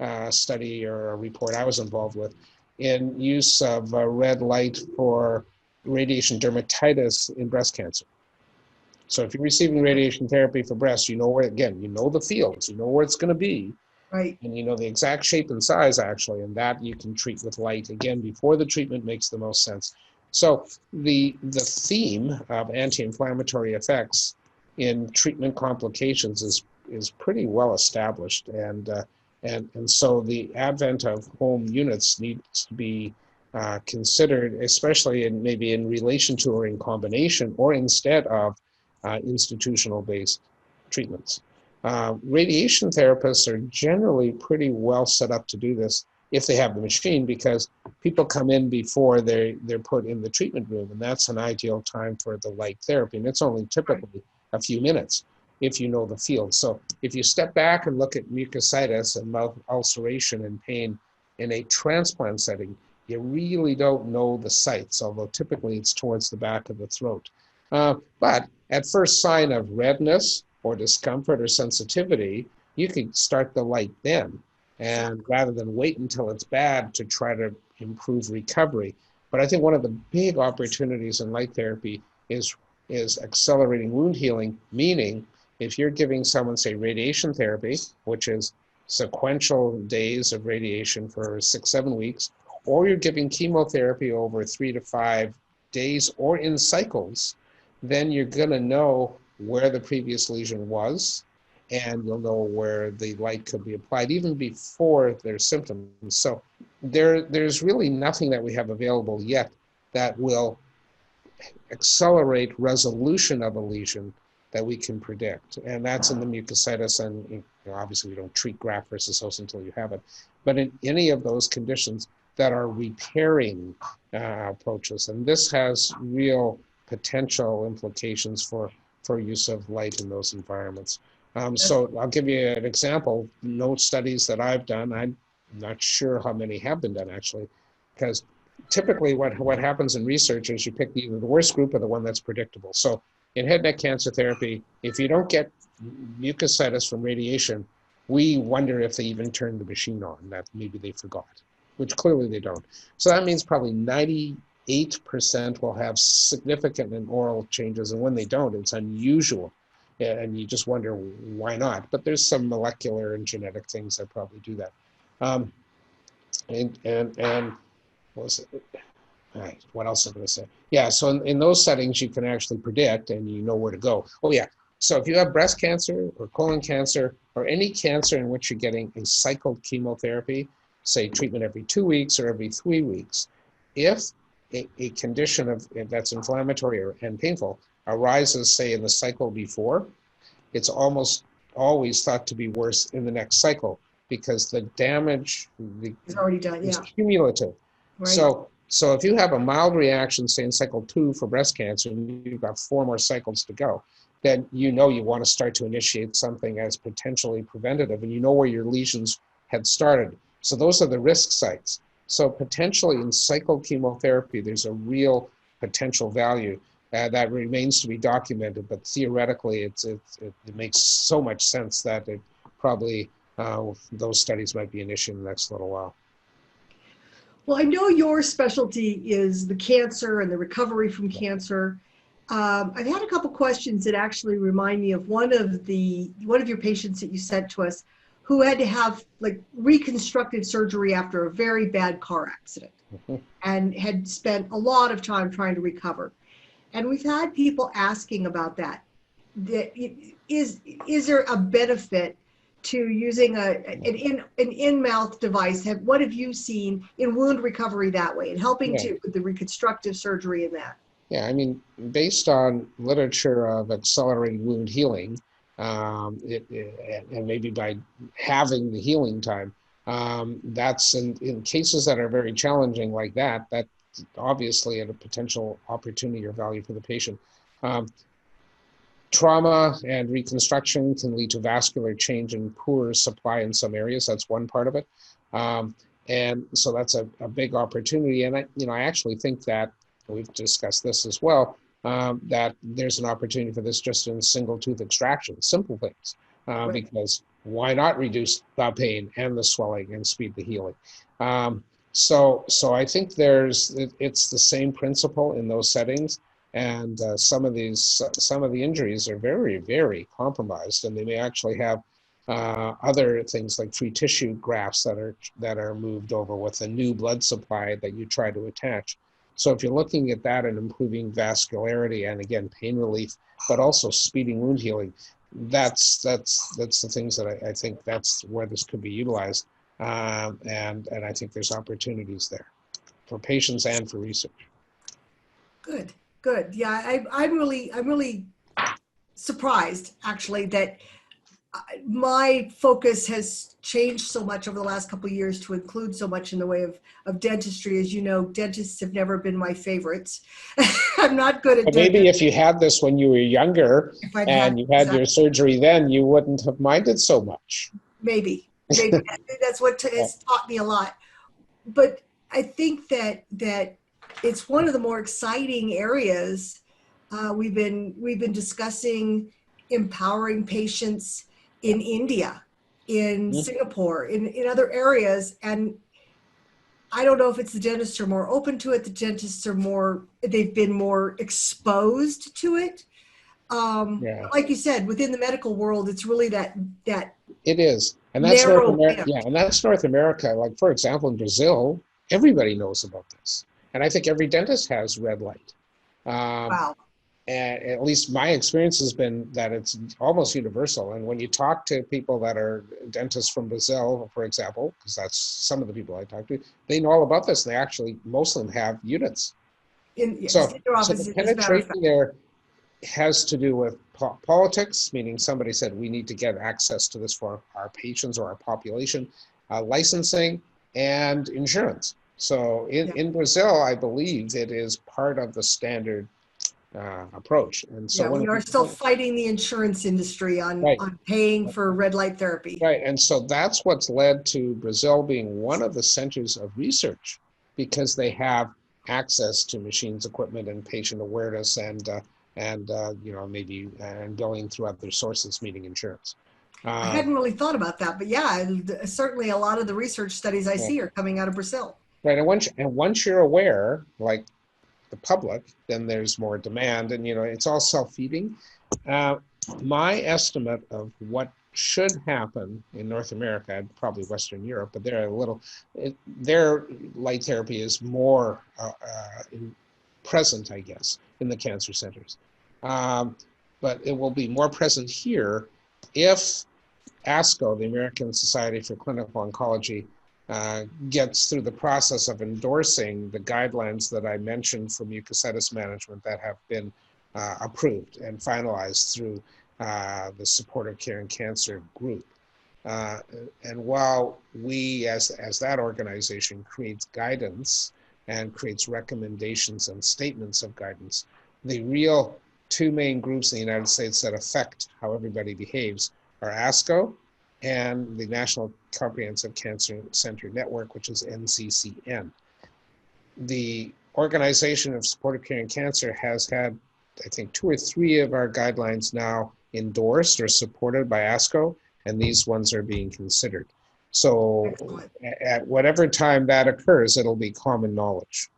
[SPEAKER 2] a study or a report I was involved with, in use of red light for radiation dermatitis in breast cancer. So if you're receiving radiation therapy for breast, you know where, again, you know the fields, you know where it's going to be,
[SPEAKER 1] right,
[SPEAKER 2] and you know the exact shape and size actually, and that you can treat with light, again, before the treatment makes the most sense. So the theme of anti-inflammatory effects in treatment complications is pretty well established, and so the advent of home units needs to be considered, especially maybe in relation to or in combination or instead of institutional-based treatments. Radiation therapists are generally pretty well set up to do this if they have the machine, because people come in before they're put in the treatment room, and that's an ideal time for the light therapy, and it's only typically a few minutes if you know the field. So if you step back and look at mucositis and mouth ulceration and pain in a transplant setting, you really don't know the sites, although typically it's towards the back of the throat. But at first sign of redness or discomfort or sensitivity, you can start the light then, and rather than wait until it's bad to try to improve recovery. But I think one of the big opportunities in light therapy is accelerating wound healing, meaning if you're giving someone, say, radiation therapy, which is sequential days of radiation for 6-7 weeks, or you're giving chemotherapy over 3 to 5 days or in cycles, then you're going to know where the previous lesion was, and you'll know where the light could be applied even before there's symptoms. So there's really nothing that we have available yet that will accelerate resolution of a lesion that we can predict. And that's in the mucositis, and obviously we don't treat graft versus host until you have it. But in any of those conditions that are repairing approaches, and this has real potential implications for use of light in those environments. So I'll give you an example. No studies that I've done, I'm not sure how many have been done actually, because typically what happens in research is you pick either the worst group or the one that's predictable. So in head and neck cancer therapy, if you don't get mucositis from radiation, we wonder if they even turned the machine on, that maybe they forgot, which clearly they don't. So that means probably 98% will have significant and oral changes, and when they don't, it's unusual, and you just wonder why not. But there's some molecular and genetic things that probably do that. And what was it? All right, what else am I going to say? Yeah, so in those settings, you can actually predict and you know where to go. Oh yeah, so if you have breast cancer or colon cancer or any cancer in which you're getting a cycled chemotherapy, say treatment every 2 weeks or every 3 weeks, if a condition that's inflammatory and painful arises, say, in the cycle before, it's almost always thought to be worse in the next cycle because the damage
[SPEAKER 1] is already done.
[SPEAKER 2] is
[SPEAKER 1] Yeah,
[SPEAKER 2] cumulative.
[SPEAKER 1] right.
[SPEAKER 2] So if you have a mild reaction, say in cycle 2 for breast cancer, and you've got 4 more cycles to go, then you know you want to start to initiate something as potentially preventative, and you know where your lesions had started. So those are the risk sites. So potentially in cycled chemotherapy, there's a real potential value. that remains to be documented, but theoretically it makes so much sense that it probably those studies might be an issue in the next little while.
[SPEAKER 1] Well, I know your specialty is the cancer and the recovery from cancer. I've had a couple questions that actually remind me of one of your patients that you sent to us who had to have like reconstructive surgery after a very bad car accident and had spent a lot of time trying to recover. And we've had people asking about that. Is there a benefit to using an in-mouth device? What have you seen in wound recovery that way and helping with the reconstructive surgery in that?
[SPEAKER 2] Yeah, I mean, based on literature of accelerating wound healing, and maybe by having the healing time, that's in cases that are very challenging like that, that's obviously a potential opportunity or value for the patient. Trauma and reconstruction can lead to vascular change and poor supply in some areas. That's one part of it. And so that's a big opportunity. And I actually think that we've discussed this as well, that there's an opportunity for this just in single tooth extraction, simple things, because why not reduce the pain and the swelling and speed the healing? So I think it's the same principle in those settings. And some of the injuries are very, very compromised, and they may actually have other things like free tissue grafts that are moved over with a new blood supply that you try to attach. So if you're looking at that and improving vascularity and again pain relief, but also speeding wound healing, that's the things that I think that's where this could be utilized, and I think there's opportunities there for patients and for research.
[SPEAKER 1] Good. Yeah, I'm really surprised actually that my focus has changed so much over the last couple of years to include so much in the way of dentistry. As you know, dentists have never been my favorites. I'm not good at
[SPEAKER 2] but maybe if you had this when you were younger and you had your surgery then, you wouldn't have minded so much.
[SPEAKER 1] Maybe that's what has taught me a lot. But I think that it's one of the more exciting areas. We've been discussing empowering patients in India, in Singapore, in other areas, and I don't know if it's the dentists are more open to it. The dentists are they've been more exposed to it. Like you said, within the medical world, it's really that
[SPEAKER 2] it is, and that's North America. Yeah, and that's North America. Like for example, in Brazil, everybody knows about this. And I think every dentist has red light.
[SPEAKER 1] Wow.
[SPEAKER 2] And at least my experience has been that it's almost universal. And when you talk to people that are dentists from Brazil, for example, because that's some of the people I talk to, they know all about this. They actually, most of them have units. So the penetration there has to do with politics, meaning somebody said we need to get access to this for our patients or our population, licensing, and insurance. So in Brazil, I believe it is part of the standard approach. And so
[SPEAKER 1] we are still fighting the insurance industry on paying for red light therapy.
[SPEAKER 2] Right, and so that's what's led to Brazil being one of the centers of research, because they have access to machines, equipment, and patient awareness, and maybe going through other sources, meaning insurance.
[SPEAKER 1] I hadn't really thought about that, but certainly a lot of the research studies I see are coming out of Brazil.
[SPEAKER 2] Right, and once you're aware, like the public, then there's more demand, and it's all self-feeding. My estimate of what should happen in North America, and probably Western Europe, but their light therapy is more present, I guess, in the cancer centers. But it will be more present here if ASCO, the American Society for Clinical Oncology, gets through the process of endorsing the guidelines that I mentioned for mucositis management that have been approved and finalized through the Supportive Care in Cancer group. And while we, as that organization, creates guidance and creates recommendations and statements of guidance, the real two main groups in the United States that affect how everybody behaves are ASCO and the National Comprehensive Cancer Center Network, which is NCCN. The Organization of Supportive Care in Cancer has had I think 2 or 3 of our guidelines now endorsed or supported by ASCO, and these ones are being considered. So
[SPEAKER 1] Excellent.
[SPEAKER 2] at whatever time that occurs, it'll be common knowledge.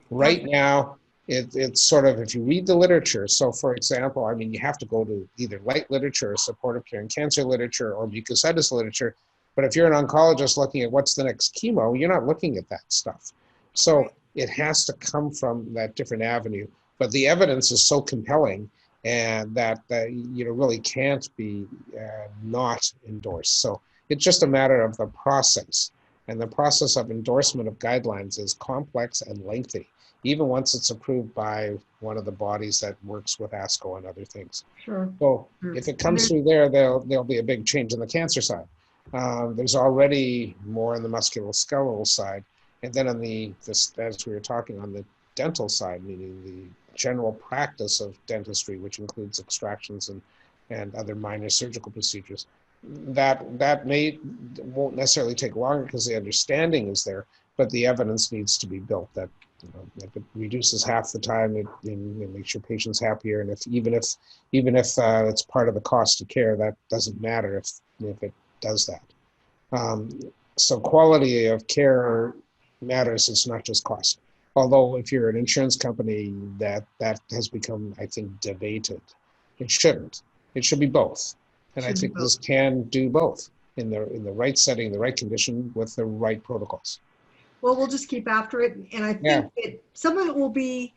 [SPEAKER 2] Right now, it's sort of, if you read the literature, so for example, I mean, you have to go to either light literature or supportive care and cancer literature or mucositis literature, but if you're an oncologist looking at what's the next chemo, you're not looking at that stuff. So
[SPEAKER 1] Right.
[SPEAKER 2] it has to come from that different avenue, but the evidence is so compelling and that really can't be not endorsed. So it's just a matter of the process. And the process of endorsement of guidelines is complex and lengthy, even once it's approved by one of the bodies that works with ASCO and other things.
[SPEAKER 1] Sure.
[SPEAKER 2] So
[SPEAKER 1] Sure.
[SPEAKER 2] if it comes through there, there'll be a big change on the cancer side. There's already more on the musculoskeletal side. And then on as we were talking, on the dental side, meaning the general practice of dentistry, which includes extractions and other minor surgical procedures, that won't necessarily take longer because the understanding is there, but the evidence needs to be built that, if it reduces half the time, it makes your patients happier. And even if it's part of the cost of care, that doesn't matter if it does that. So quality of care matters. It's not just cost. Although if you're an insurance company, that has become, I think, debated. It shouldn't. It should be both. And I think this can do both in the right setting, the right condition, with the right protocols.
[SPEAKER 1] Well, we'll just keep after it, and I think that some of it will be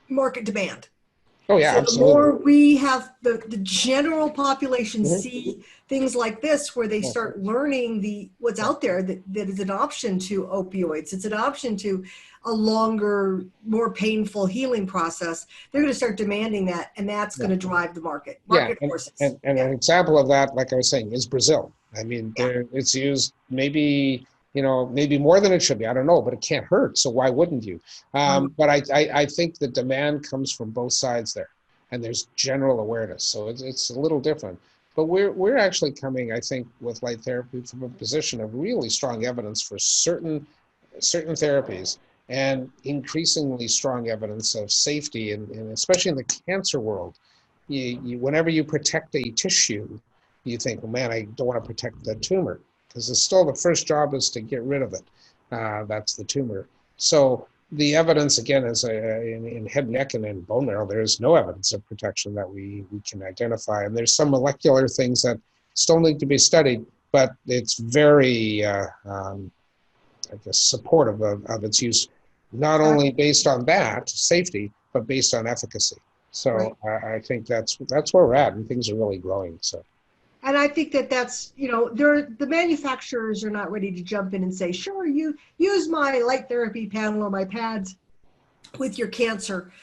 [SPEAKER 1] market demand.
[SPEAKER 2] Oh yeah,
[SPEAKER 1] so
[SPEAKER 2] absolutely.
[SPEAKER 1] The more we have the general population see things like this, where they start learning what's out there, that is an option to opioids, it's an option to a longer, more painful healing process, they're going to start demanding that, and that's going to drive the market forces.
[SPEAKER 2] And an example of that, like I was saying, is Brazil. I mean, it's used maybe more than it should be. I don't know, but it can't hurt. So why wouldn't you? But I think the demand comes from both sides there, and there's general awareness. So it's a little different. But we're actually coming, I think, with light therapy from a position of really strong evidence for certain therapies, and increasingly strong evidence of safety, and especially in the cancer world. Whenever you protect a tissue, you think, well, man, I don't want to protect the tumor, because it's still the first job is to get rid of it. That's the tumor. So the evidence, again, is in head, neck, and in bone marrow, there is no evidence of protection that we can identify. And there's some molecular things that still need to be studied, but it's very, supportive of its use, not only based on that safety, but based on efficacy. So I think that's where we're at, and things are really growing. So.
[SPEAKER 1] And I think that's, the manufacturers are not ready to jump in and say, sure, you use my light therapy panel or my pads with your cancer.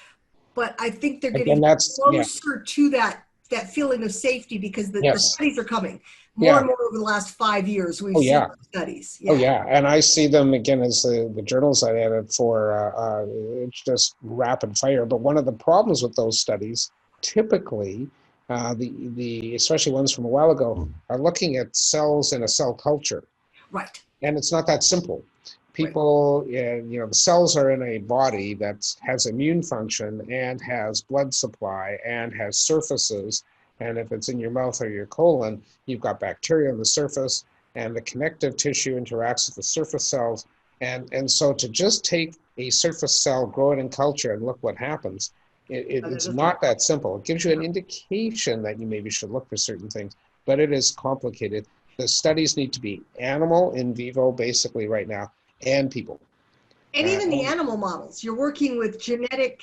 [SPEAKER 1] But I think they're getting closer to that feeling of safety, because the studies are coming more and more over the last 5 years. We've seen those studies.
[SPEAKER 2] Oh yeah, and I see them again as the journals I added for. It's just rapid fire. But one of the problems with those studies, typically, especially ones from a while ago, are looking at cells in a cell culture.
[SPEAKER 1] Right.
[SPEAKER 2] And it's not that simple. People, the cells are in a body that has immune function and has blood supply and has surfaces. And if it's in your mouth or your colon, you've got bacteria on the surface, and the connective tissue interacts with the surface cells. And so to just take a surface cell, grow it in culture, and look what happens, it's not that simple. It gives you an indication that you maybe should look for certain things, but it is complicated. The studies need to be animal, in vivo, basically right now, and people.
[SPEAKER 1] And even the animal models, you're working with genetically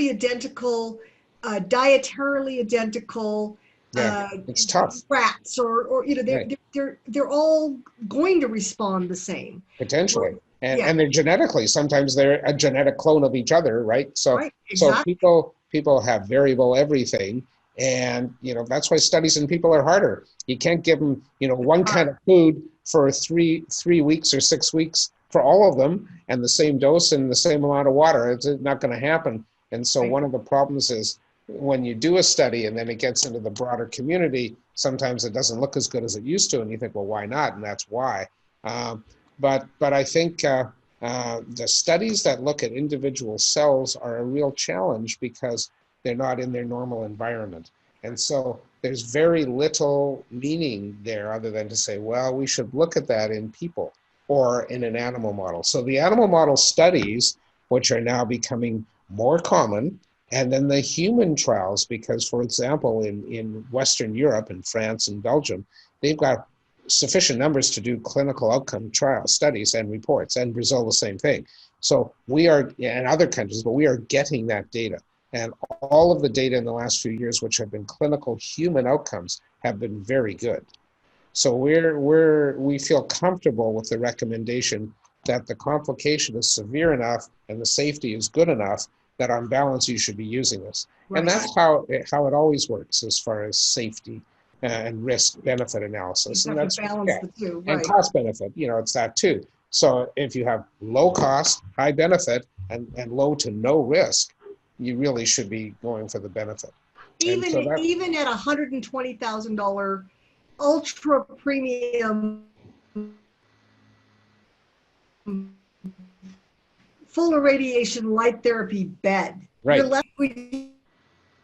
[SPEAKER 1] identical, dietarily identical,
[SPEAKER 2] it's tough.
[SPEAKER 1] Rats, or they're all going to respond the same.
[SPEAKER 2] Potentially. And they're genetically, sometimes they're a genetic clone of each other, right? So,
[SPEAKER 1] exactly.
[SPEAKER 2] so people have variable everything. And, that's why studies in people are harder. You can't give them, one kind of food for three weeks or 6 weeks for all of them, and the same dose and the same amount of water. It's not going to happen. And so one of the problems is when you do a study and then it gets into the broader community, sometimes it doesn't look as good as it used to. And you think, well, why not? And that's why. But I think The studies that look at individual cells are a real challenge because they're not in their normal environment. And so there's very little meaning there other than to say, well, we should look at that in people or in an animal model. So the animal model studies, which are now becoming more common, and then the human trials, because, for example, in Western Europe, in France and Belgium, they've got sufficient numbers to do clinical outcome trial studies and reports, and Brazil the same thing. So we are, and other countries, but we are getting that data. And all of the data in the last few years, which have been clinical human outcomes, have been very good. So we feel comfortable with the recommendation that the complication is severe enough and the safety is good enough that on balance you should be using this.
[SPEAKER 1] Right.
[SPEAKER 2] And that's how it always works as far as safety and risk benefit analysis.
[SPEAKER 1] And that's balance the two, right.
[SPEAKER 2] And cost benefit, it's that too. So if you have low cost, high benefit, and low to no risk, you really should be going for the benefit.
[SPEAKER 1] Even at $120,000 ultra premium full irradiation light therapy bed,
[SPEAKER 2] right.
[SPEAKER 1] You're left with,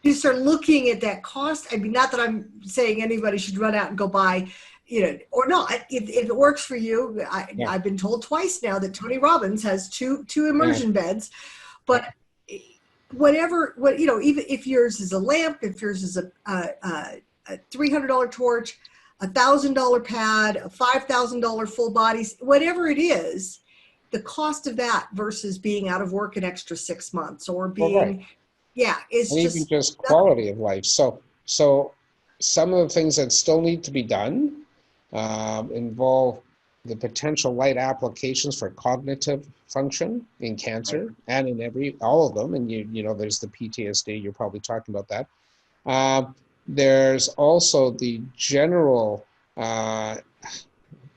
[SPEAKER 1] you start looking at that cost. I mean, not that I'm saying anybody should run out and go buy, or not. If it works for you, I've been told twice now that Tony Robbins has two immersion beds, but whatever, even if yours is a lamp, if yours is a $300 torch, $1,000 pad, a $5,000 full bodies, whatever it is, the cost of that versus being out of work an extra 6 months or being, is
[SPEAKER 2] and even just quality of life. So some of the things that still need to be done involve the potential light applications for cognitive function in cancer and in all of them. And there's the PTSD, you're probably talking about that. There's also the general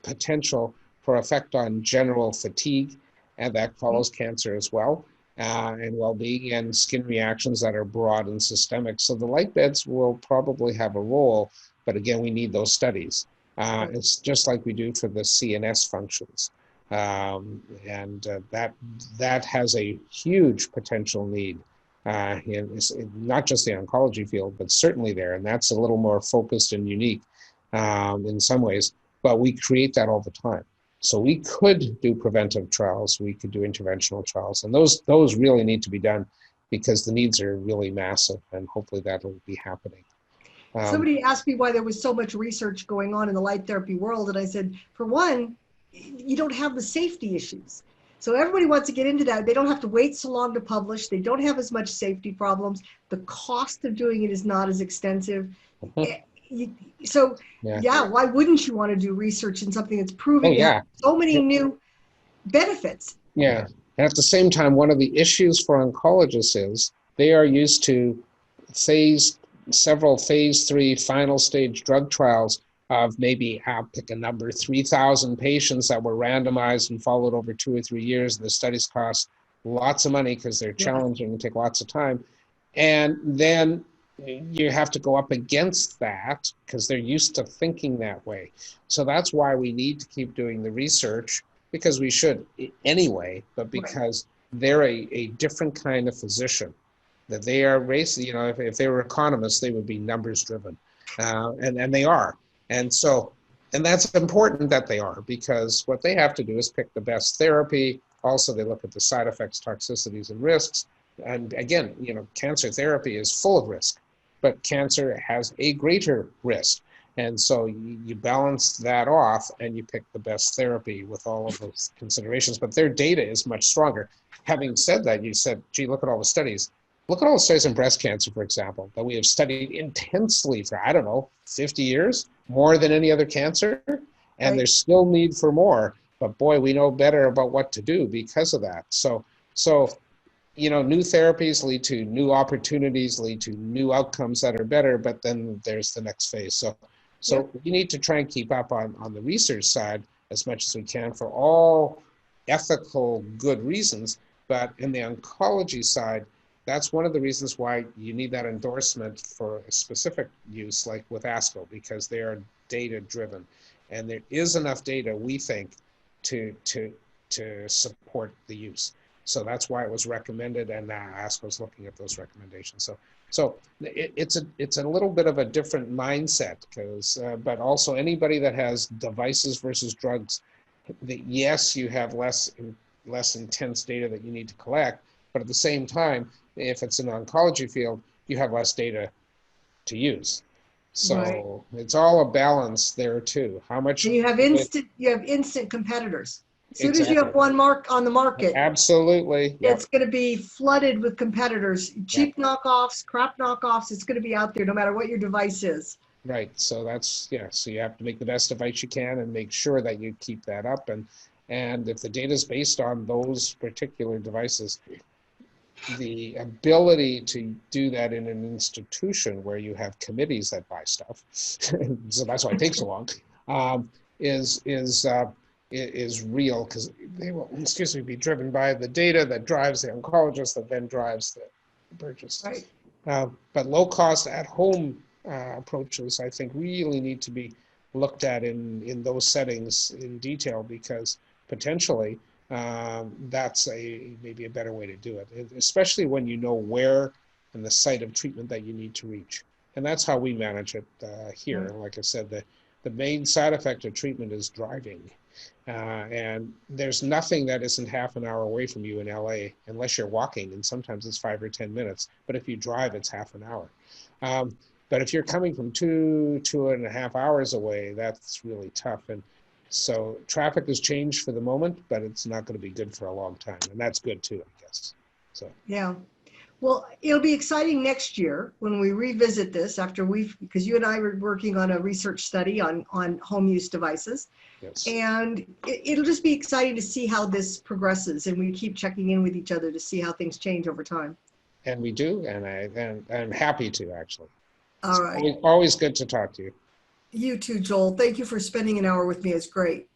[SPEAKER 2] potential for effect on general fatigue, and that follows cancer as well, and well-being and skin reactions that are broad and systemic. So the light beds will probably have a role, but again, we need those studies. It's just like we do for the CNS functions. And that has a huge potential need in not just the oncology field, but certainly there. And that's a little more focused and unique in some ways, but we create that all the time. So we could do preventive trials, we could do interventional trials, and those really need to be done because the needs are really massive, and hopefully that'll be happening.
[SPEAKER 1] Somebody asked me why there was so much research going on in the light therapy world, and I said, for one, you don't have the safety issues. So everybody wants to get into that. They don't have to wait so long to publish. They don't have as much safety problems. The cost of doing it is not as extensive. Why wouldn't you want to do research in something that's proven to have so many new benefits?
[SPEAKER 2] Yeah, and at the same time, one of the issues for oncologists is they are used to several phase 3 final stage drug trials of maybe, I'll pick a number, 3,000 patients that were randomized and followed over 2 or 3 years. And the studies cost lots of money because they're challenging and take lots of time. And then you have to go up against that because they're used to thinking that way. So that's why we need to keep doing the research, because we should anyway, but because they're a different kind of physician. That they are racing, if they were economists, they would be numbers driven. And they are. And that's important that they are, because what they have to do is pick the best therapy. Also, they look at the side effects, toxicities, and risks. And again, cancer therapy is full of risk, but cancer has a greater risk. And so you balance that off and you pick the best therapy with all of those considerations. But their data is much stronger. Having said that, you said, gee, look at all the studies. Look at all the studies in breast cancer, for example, that we have studied intensely for, 50 years, more than any other cancer. And there's still need for more. But boy, we know better about what to do because of that. So new therapies lead to new opportunities, lead to new outcomes that are better, but then there's the next phase. So we need to try and keep up on the research side as much as we can for all ethical good reasons. But in the oncology side, that's one of the reasons why you need that endorsement for a specific use, like with ASCO, because they are data driven. And there is enough data, we think, to to support the use. So that's why it was recommended, and ASCO's looking at those recommendations. So it's a little bit of a different mindset, because but also anybody that has devices versus drugs, yes, you have less intense data that you need to collect, but at the same time, if it's an oncology field, you have less data to use.
[SPEAKER 1] Right.
[SPEAKER 2] So it's all a balance there too. How much
[SPEAKER 1] And you have instant competitors. As soon as you
[SPEAKER 2] exactly?
[SPEAKER 1] have one mark on the market,
[SPEAKER 2] Absolutely. Yep.
[SPEAKER 1] it's going to be flooded with competitors,
[SPEAKER 2] Yep.
[SPEAKER 1] cheap knockoffs, crap knockoffs. It's going to be out there no matter what your device is.
[SPEAKER 2] Right. So that's, yeah. So you have to make the best device you can and make sure that you keep that up. And if the data is based on those particular devices, the ability to do that in an institution where you have committees that buy stuff, so that's why it takes so long, is real, because they will, excuse me, be driven by the data that drives the oncologist, that then drives the purchase.
[SPEAKER 1] Right.
[SPEAKER 2] But low cost at home approaches, I think, really need to be looked at in those settings in detail, because potentially that's maybe a better way to do it, especially when you know where and the site of treatment that you need to reach. And that's how we manage it here. Like I said, the main side effect of treatment is driving. And there's nothing that isn't half an hour away from you in LA, unless you're walking, and sometimes it's 5 or 10 minutes. But if you drive, it's half an hour. But if you're coming from 2.5 hours away, that's really tough. And so traffic has changed for the moment, but it's not going to be good for a long time. And that's good too, I guess. So
[SPEAKER 1] Yeah. Well, it'll be exciting next year when we revisit this after because you and I were working on a research study on home use devices.
[SPEAKER 2] yes.
[SPEAKER 1] And it'll just be exciting to see how this progresses, and we keep checking in with each other to see how things change over time.
[SPEAKER 2] And we do, and I'm happy to, actually.
[SPEAKER 1] All right.
[SPEAKER 2] Always good to talk to you.
[SPEAKER 1] You too, Joel. Thank you for spending an hour with me. It's great.